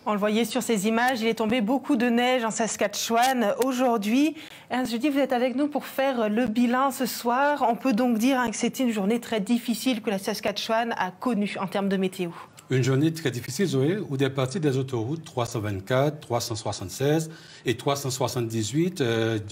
On le voyait sur ces images, il est tombé beaucoup de neige en Saskatchewan aujourd'hui. Ernst Jeudi, vous êtes avec nous pour faire le bilan ce soir. On peut donc dire que c'était une journée très difficile que la Saskatchewan a connue en termes de météo. Une journée très difficile, Zoé, où des parties des autoroutes 324, 376 et 378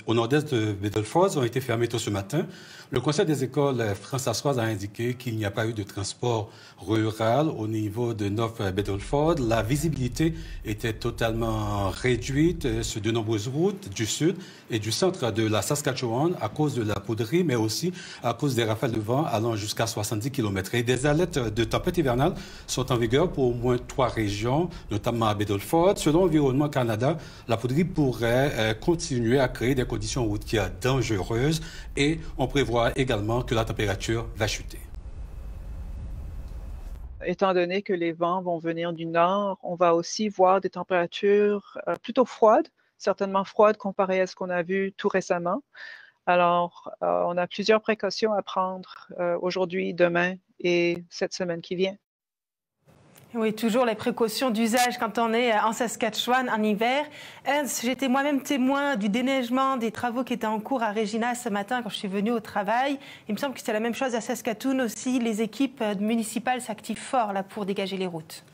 au nord-est de Bedford ont été fermées tôt ce matin. Le Conseil des écoles françaises a indiqué qu'il n'y a pas eu de transport rural au niveau de North Bedford. La visibilité était totalement réduite sur de nombreuses routes du sud et du centre de la Saskatchewan à cause de la poudrerie, mais aussi à cause des rafales de vent allant jusqu'à 70 km. Et des alertes de tempête hivernale sont en vigueur pour au moins 3 régions, notamment à Bedford. Selon Environnement Canada, la poudrerie pourrait continuer à créer des conditions routières dangereuses et on prévoit également que la température va chuter. Étant donné que les vents vont venir du nord, on va aussi voir des températures plutôt froides, certainement froides comparées à ce qu'on a vu tout récemment. Alors, on a plusieurs précautions à prendre aujourd'hui, demain et cette semaine qui vient. Oui, toujours les précautions d'usage quand on est en Saskatchewan en hiver. Ernst, j'étais moi-même témoin du déneigement des travaux qui étaient en cours à Regina ce matin quand je suis venue au travail. Il me semble que c'était la même chose à Saskatoon aussi. Les équipes municipales s'activent fort là pour dégager les routes.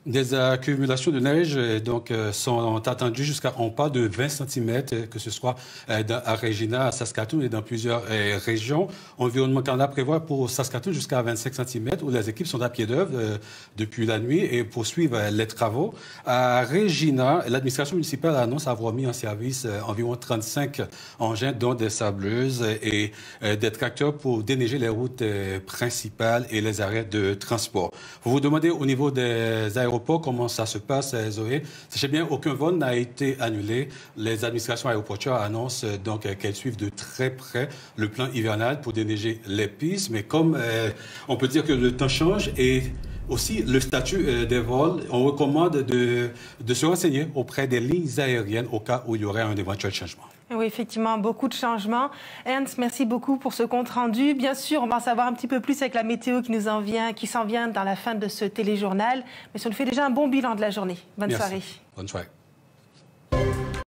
Des accumulations de neige sont attendues jusqu'à un pas de 20 cm, que ce soit à Regina, à Saskatoon et dans plusieurs régions. Environnement Canada prévoit pour Saskatoon jusqu'à 25 cm où les équipes sont à pied d'œuvre depuis la nuit et poursuivent les travaux. À Regina, l'administration municipale annonce avoir mis en service environ 35 engins, dont des sableuses et des tracteurs pour déneiger les routes principales et les arrêts de transport. Vous vous demandez au niveau des aéroports comment ça se passe, Zoé. Sachez bien, aucun vol n'a été annulé. Les administrations aéroportuaires annoncent donc qu'elles suivent de très près le plan hivernal pour déneiger les pistes. Mais comme on peut dire que le temps change et aussi le statut des vols, on recommande de se renseigner auprès des lignes aériennes au cas où il y aurait un éventuel changement. Oui, effectivement, beaucoup de changements. Ernst, merci beaucoup pour ce compte-rendu. Bien sûr, on va en savoir un petit peu plus avec la météo qui s'en vient dans la fin de ce téléjournal. Mais ça nous fait déjà un bon bilan de la journée. Bonne soirée. Bonne soirée.